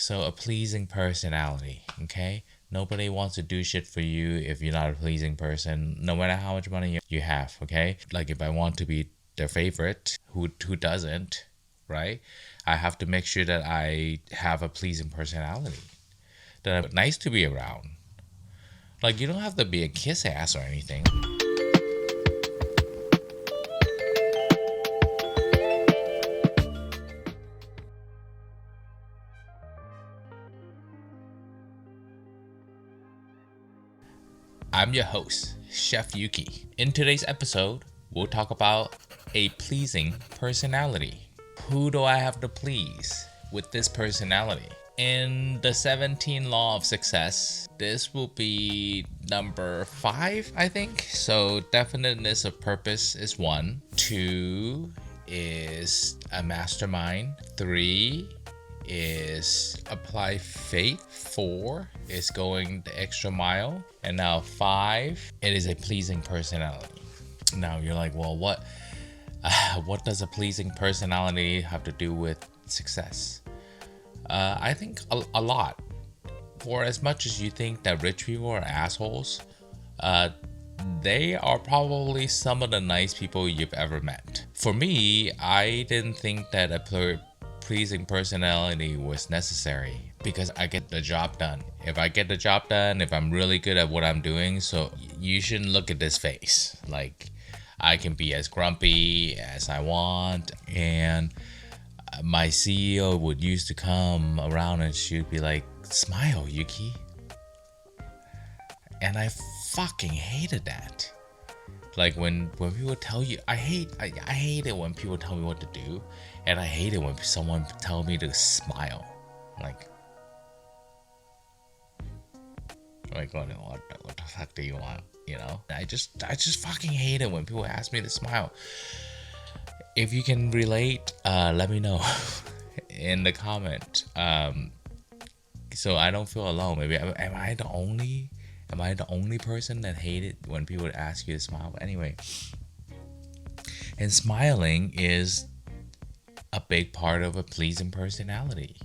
So a pleasing personality, okay? Nobody wants to do shit for you if you're not a pleasing person, no matter how much money you have, okay? Like if I want to be their favorite, who doesn't, right? I have to make sure that I have a pleasing personality, that I'm nice to be around. Like you don't have to be a kiss ass or anything. I'm your host, Chef Yuki. In today's episode, we'll talk about a pleasing personality. Who do I have to please with this personality? In the 17 Law of Success, this will be number 5, I think. So, definiteness of purpose is 1. 2 is a mastermind. 3 is apply faith. 4 is going the extra mile. And now 5, it is a pleasing personality. Now you're like, well, what does a pleasing personality have to do with success? I think a lot. For as much as you think that rich people are assholes, they are probably some of the nice people you've ever met. For me, I didn't think that a pleasing personality was necessary because I get the job done. If I get the job done, if I'm really good at what I'm doing, so you shouldn't look at this face. Like, I can be as grumpy as I want, and my CEO would used to come around and she'd be like, "Smile, Yuki." And I fucking hated that. Like when people tell you, I hate it when people tell me what to do, and I hate it when someone tell me to smile. Like what the fuck do you want? You know? I just fucking hate it when people ask me to smile. If you can relate, let me know in the comment. So I don't feel alone. Maybe am I the only person that hated when people would ask you to smile? But anyway, and smiling is a big part of a pleasing personality.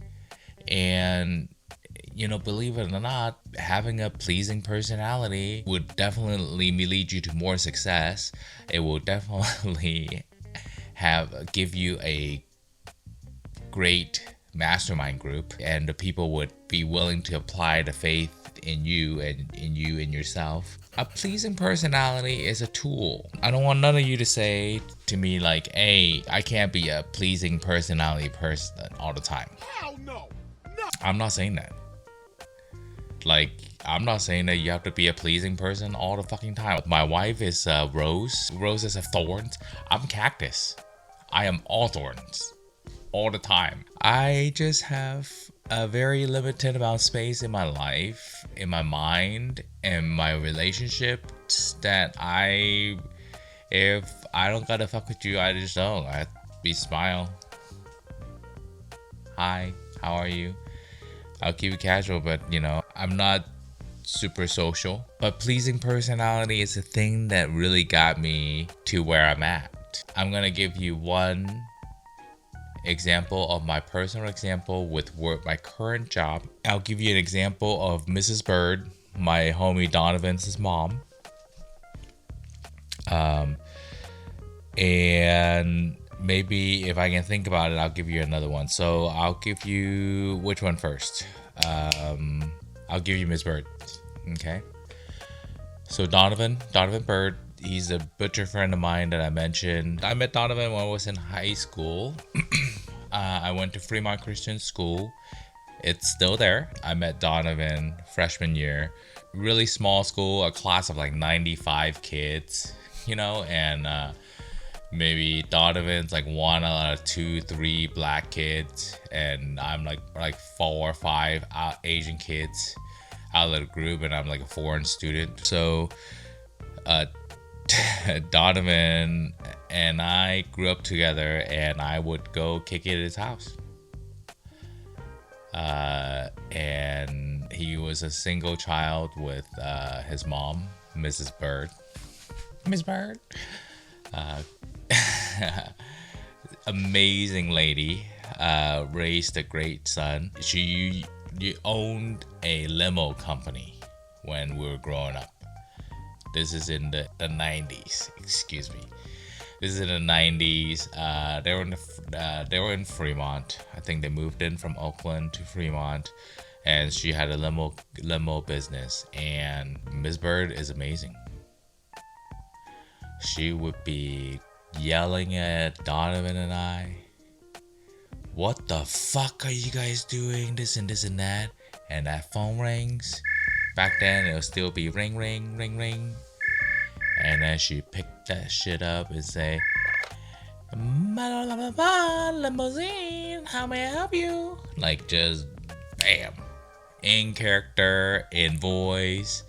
And believe it or not, having a pleasing personality would definitely lead you to more success. It will definitely give you a great mastermind group, and the people would be willing to apply the faith in you and in yourself. A pleasing personality is a tool. I don't want none of you to say to me like, "Hey, I can't be a pleasing personality person all the time." Hell no. I'm not saying that. Like, I'm not saying that you have to be a pleasing person all the fucking time. My wife is Rose. Roses have thorns. I'm cactus. I am all thorns. All the time. I just have a very limited amount of space in my life, in my mind, and my relationships that if I don't gotta fuck with you, I just don't. I smile. Hi, how are you? I'll keep it casual, but I'm not super social. But pleasing personality is a thing that really got me to where I'm at. I'm gonna give you one example of my personal example with my current job. I'll give you an example of Mrs. Bird, my homie Donovan's mom. And maybe if I can think about it, I'll give you another one. So I'll give you, which one first? I'll give you Miss Bird. Okay. So Donovan Bird, he's a butcher friend of mine that I mentioned. I met Donovan when I was in high school. I went to Fremont Christian School. It's still there. I met Donovan freshman year. Really small school, a class of like 95 kids, and maybe Donovan's like 1 out of 2, 3 black kids, and I'm like 4 or 5 Asian kids out of the group, and I'm like a foreign student. So Donovan and I grew up together, and I would go kick it at his house. And he was a single child with his mom, Mrs. Bird. Miss Bird. Amazing lady. raised a great son. She owned a limo company when we were growing up. This is in the 90s. Excuse me. This is in the 90s. They were in Fremont. I think they moved in from Oakland to Fremont, and she had a limo business. And Miss Bird is amazing. She would be yelling at Donovan and I, "What the fuck are you guys doing? This and this and that." And that phone rings. Back then, it'll still be ring, ring, ring, ring. And then she picked that shit up and say, "Limousine, how may I help you?" Like, just bam. In character, in voice.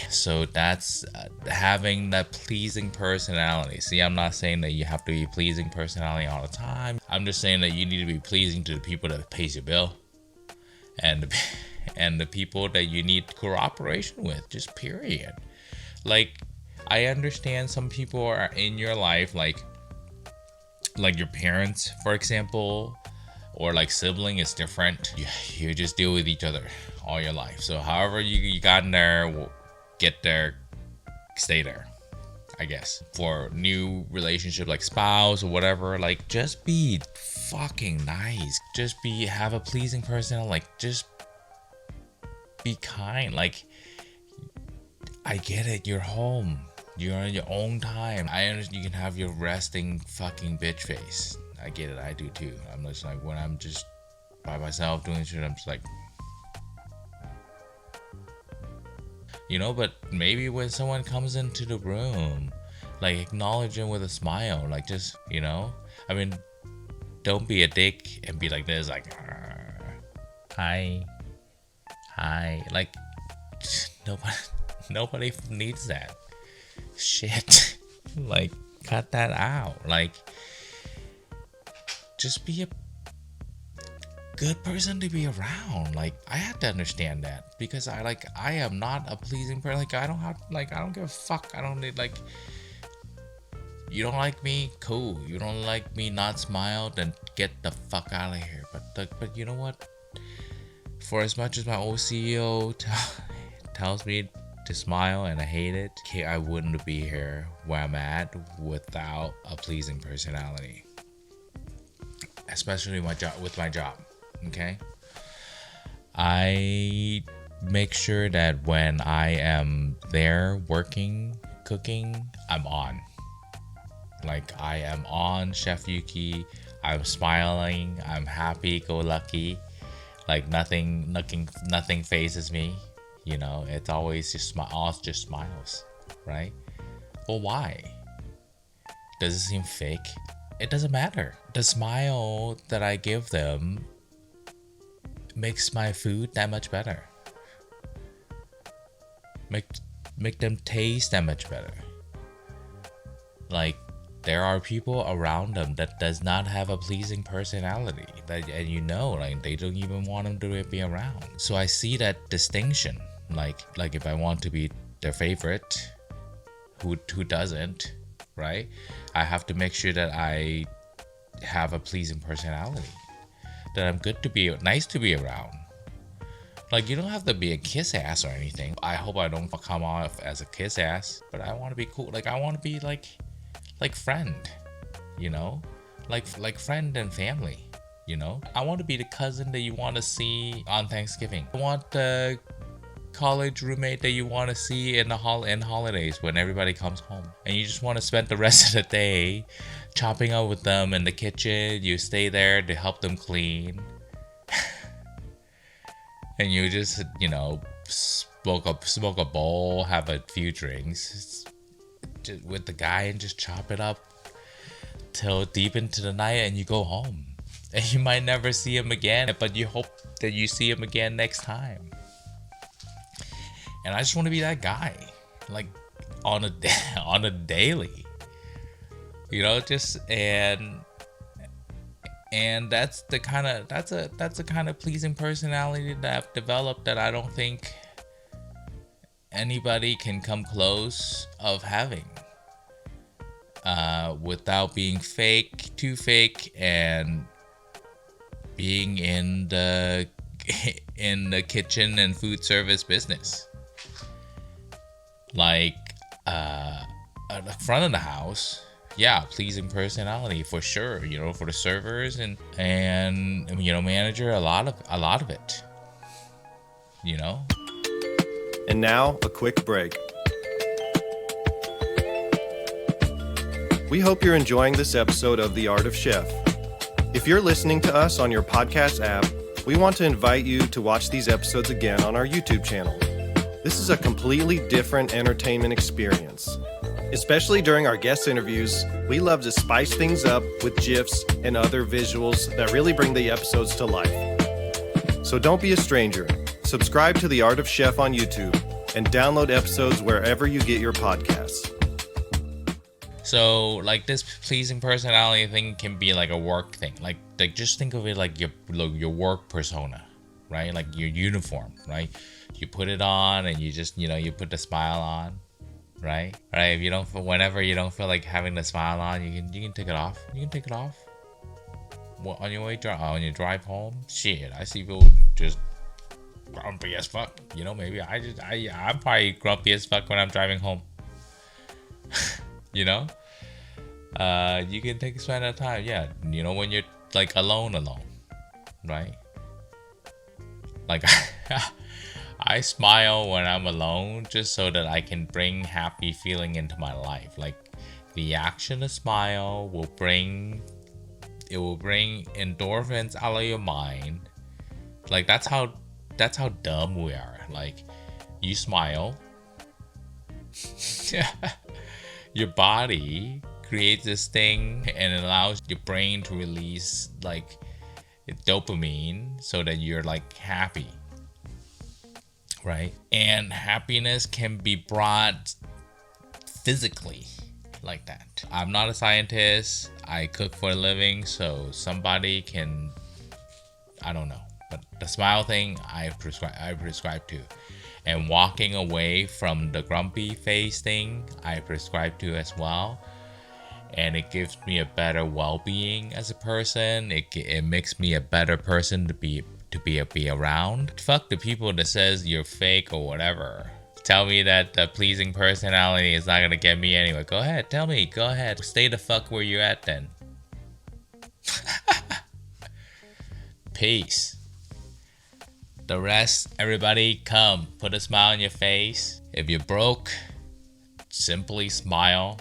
So that's having that pleasing personality. See, I'm not saying that you have to be pleasing personality all the time. I'm just saying that you need to be pleasing to the people that pays your bill, and the people that you need cooperation with. Just period. Like, I understand some people are in your life, like your parents, for example, or like sibling is different. You just deal with each other all your life. So however you got in there, get there, stay there, I guess. For new relationship like spouse or whatever, like, just be fucking nice. Just have a pleasing person. Like, just be kind. Like, I get it, you're home, you're on your own time. I understand you can have your resting fucking bitch face. I get it, I do too. I'm just like, when I'm just by myself doing shit, I'm just like, but maybe when someone comes into the room, like, acknowledge them with a smile. Like, just, I mean, don't be a dick and be like this, like, hi, like, nobody needs that shit. Like, cut that out. Like, just be a good person to be around. Like, I have to understand that, because I am not a pleasing person. Like, I don't give a fuck. I don't need, like, you don't like me, cool. You don't like me not smile, then get the fuck out of here. But you know what? For as much as my old CEO tells me to smile and I hate it, I wouldn't be here where I'm at without a pleasing personality. Especially with my job. Okay, I make sure that when I am there working, cooking, I'm on. Like, I am on Chef Yukei. I'm smiling. I'm happy go lucky. Like, nothing phases me. It's always just smiles, right? Well, why? Does it seem fake? It doesn't matter. The smile that I give them makes my food that much better. Make them taste that much better. Like, there are people around them that does not have a pleasing personality, and like, they don't even want them to be around. So I see that distinction. Like if I want to be their favorite, who doesn't, right? I have to make sure that I have a pleasing personality, that I'm nice to be around. Like, you don't have to be a kiss ass or anything. I hope I don't come off as a kiss ass, but I want to be cool. Like, I want to be like friend, like friend and family, I want to be the cousin that you want to see on Thanksgiving. I want the college roommate that you want to see in holidays when everybody comes home, and you just want to spend the rest of the day chopping up with them in the kitchen. You stay there to help them clean, and you just smoke a bowl, have a few drinks just with the guy, and just chop it up till deep into the night, and you go home. And you might never see him again, but you hope that you see him again next time. And I just want to be that guy, like, on a daily, and that's the kind of pleasing personality that I've developed, that I don't think anybody can come close of having, without being too fake, and being in the kitchen and food service business. Like at the front of the house, yeah, pleasing personality for sure, for the servers and manager, a lot of it, And now, a quick break. We hope you're enjoying this episode of The Art of Chef. If you're listening to us on your podcast app, we want to invite you to watch these episodes again on our YouTube channel. This is a completely different entertainment experience. Especially during our guest interviews, we love to spice things up with GIFs and other visuals that really bring the episodes to life. So don't be a stranger. Subscribe to The Art of Chef on YouTube and download episodes wherever you get your podcasts. So like this pleasing personality thing can be like a work thing. Like just think of it like your work persona, right? Like your uniform, right? You put it on and you just, you put the smile on, right? Right. If whenever you don't feel like having the smile on, you can take it off. You can take it off. On your on your drive home, shit. I see people just grumpy as fuck. Maybe I'm probably grumpy as fuck when I'm driving home. You can spend that time, yeah. When you're like alone, right? Like I smile when I'm alone just so that I can bring happy feeling into my life. Like the action of smile will bring endorphins out of your mind. Like that's how dumb we are. Like you smile, your body creates this thing and it allows your brain to release like dopamine so that you're like happy, right? And happiness can be brought physically like that. I'm not a scientist. I cook for a living, so somebody can, I don't know, but the smile thing I prescribe to. And walking away from the grumpy face thing, I prescribe to as well. And it gives me a better well-being as a person. It makes me a better person to be around. Fuck the people that says you're fake or whatever. Tell me that the pleasing personality is not gonna get me anywhere. Go ahead, tell me. Go ahead. Stay the fuck where you're at then. Peace. The rest, everybody, come. Put a smile on your face. If you're broke, simply smile.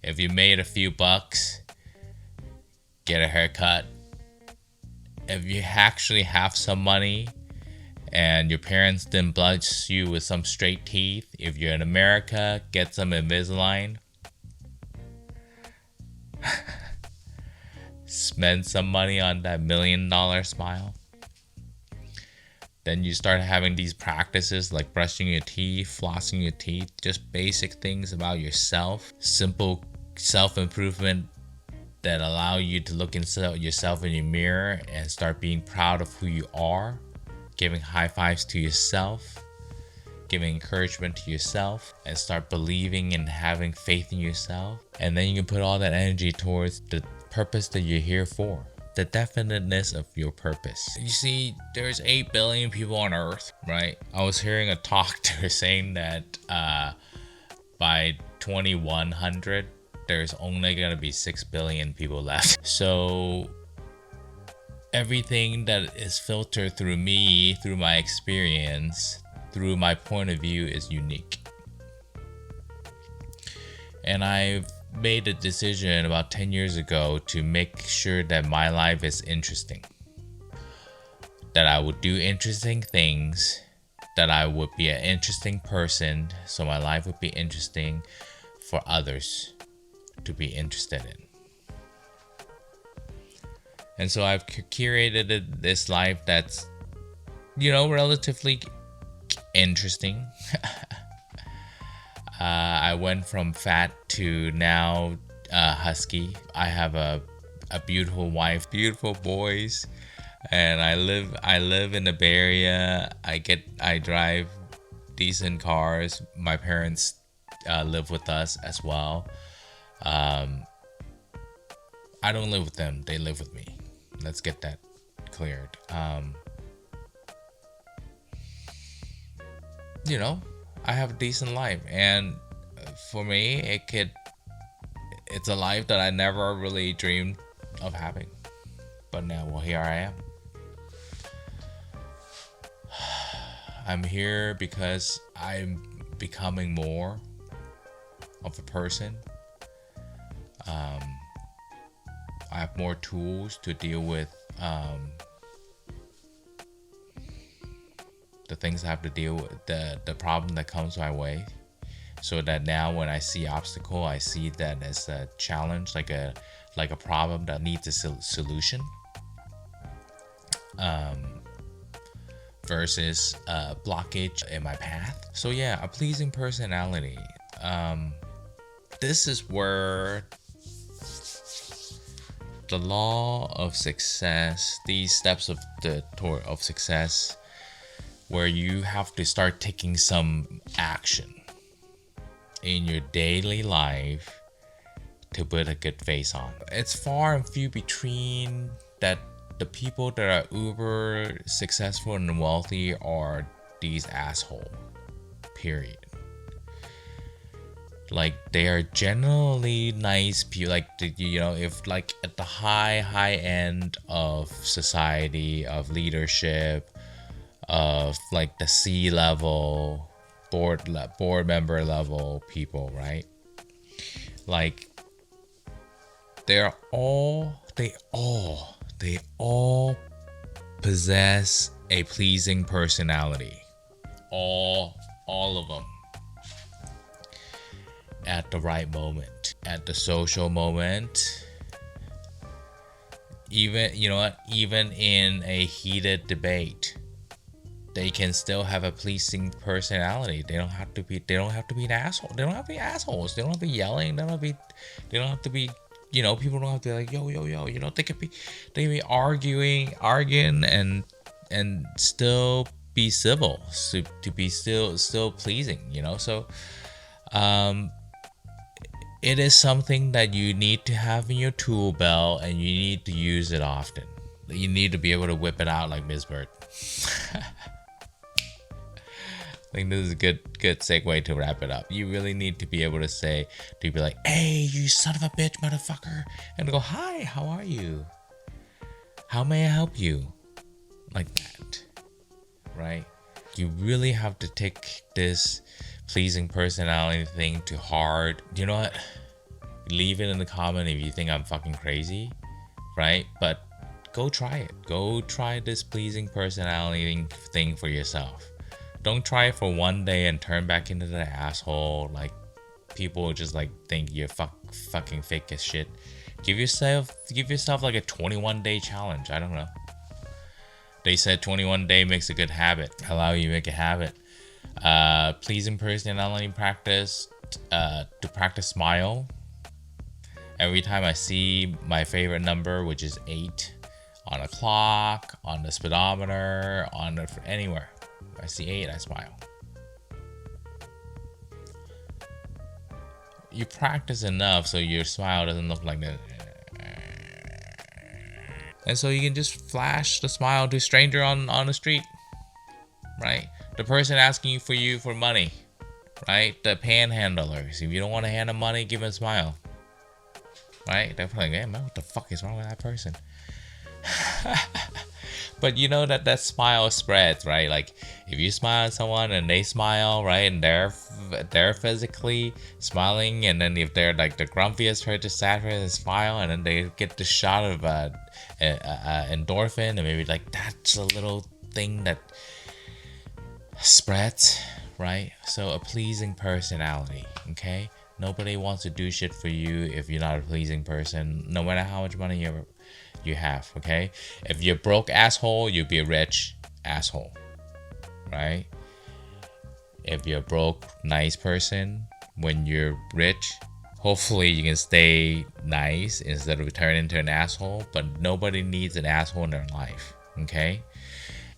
If you made a few bucks, get a haircut. If you actually have some money and your parents didn't bludge you with some straight teeth, if you're in America, get some Invisalign. Spend some money on that $1 million smile. Then you start having these practices like brushing your teeth, flossing your teeth, just basic things about yourself, simple self-improvement that allow you to look inside yourself in your mirror and start being proud of who you are, giving high fives to yourself, giving encouragement to yourself, and start believing and having faith in yourself. And then you can put all that energy towards the purpose that you're here for. The definiteness of your purpose. You see, there's 8 billion people on Earth, right? I was hearing a talk that was saying that by 2100, there's only gonna be 6 billion people left. So everything that is filtered through me, through my experience, through my point of view is unique. And I've made a decision about 10 years ago to make sure that my life is interesting. That I would do interesting things, that I would be an interesting person, so my life would be interesting for others to be interested in. And so I've curated this life that's, relatively interesting. I went from fat to now husky. I have a beautiful wife, beautiful boys, and I live in the Bay Area. I drive decent cars. My parents live with us as well. I don't live with them, they live with me. Let's get that cleared. You know, I have a decent life, and for me, it's a life that I never really dreamed of having. But now, well, here I am. I'm here because I'm becoming more of a person. I have more tools to deal with the things I have to deal with, the problem that comes my way. So that now when I see obstacle, I see that as a challenge, like a problem that needs a solution. Versus a blockage in my path. So yeah, a pleasing personality. This is where the law of success, these steps of the tour of success, where you have to start taking some action in your daily life to put a good face on. It's far and few between that the people that are uber successful and wealthy are these assholes. Period. Like, they are generally nice people. Like, if like at the high end of society, of leadership, of like the C-level, board member level people, right? Like, they all possess a pleasing personality. All of them. At the right moment, at the social moment, even in a heated debate, they can still have a pleasing personality. They don't have to be an asshole. They don't have to be assholes. They don't have to be yelling. They don't have to be people don't have to be like yo. They can be arguing and still be civil, so to be still pleasing. So it is something that you need to have in your tool belt, and you need to use it often. You need to be able to whip it out like Ms. Bird. I think this is a good segue to wrap it up. You really need to be able to be like, hey, you son of a bitch, motherfucker. And go, hi, how are you? How may I help you? Like that. Right? You really have to take this pleasing personality thing to heart. You know what? Leave it in the comment if you think I'm fucking crazy. Right? But go try it. Go try this pleasing personality thing for yourself. Don't try it for one day and turn back into the asshole. Like, people just like think you're fucking fake as shit. Give yourself like a 21-day challenge. I don't know. They said 21 day makes a good habit. Allow you to make a habit. Pleasing personality practice. To practice smile. Every time I see my favorite number, which is 8, on a clock, on the speedometer, anywhere. I see 8, I smile. You practice enough so your smile doesn't look like that. And so you can just flash the smile to a stranger on the street. Right? The person asking you for money. Right? The panhandlers. If you don't want to hand them money, give them a smile. Right? They're probably like, hey, man, what the fuck is wrong with that person? But you know that smile spreads, right? Like, if you smile at someone and they smile, right, and they're physically smiling, and then if they're like the grumpiest person, sad person, smile, and then they get the shot of endorphin, and maybe like that's a little thing that spreads, right? So a pleasing personality, okay? Nobody wants to do shit for you if you're not a pleasing person, no matter how much money you have, okay? If you're broke asshole, you'll be a rich asshole, right? If you're a broke nice person, when you're rich, hopefully you can stay nice instead of turn into an asshole. But nobody needs an asshole in their life, okay?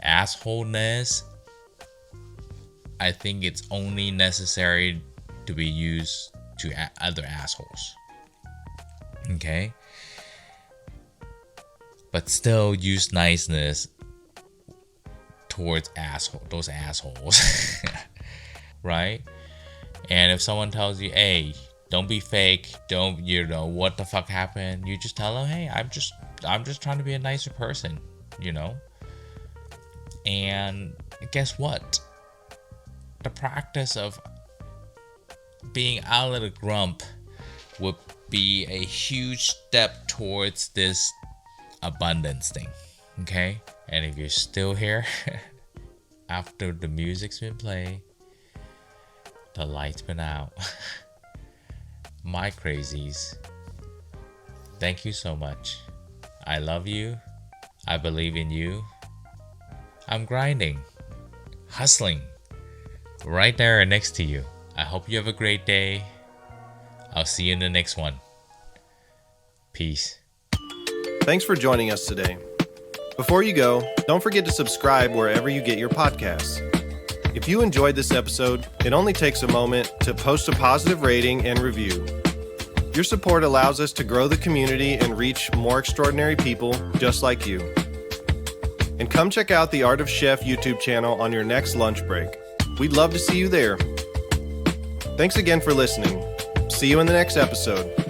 Assholeness, I think it's only necessary to be used to other assholes, okay? but still use niceness towards those assholes. Right? And if someone tells you, hey, don't be fake, don't, what the fuck happened, you just tell them, hey, I'm just trying to be a nicer person, And guess what? The practice of being out of the grump would be a huge step towards this abundance thing. Okay? And if you're still here after the music's been played, the light's been out, my crazies, thank you so much. I love you. I believe in you. I'm grinding, hustling, right there next to you. I hope you have a great day. I'll see you in the next one. Peace. Thanks for joining us today. Before you go, don't forget to subscribe wherever you get your podcasts. If you enjoyed this episode, it only takes a moment to post a positive rating and review. Your support allows us to grow the community and reach more extraordinary people just like you. And come check out the Art of Chef YouTube channel on your next lunch break. We'd love to see you there. Thanks again for listening. See you in the next episode.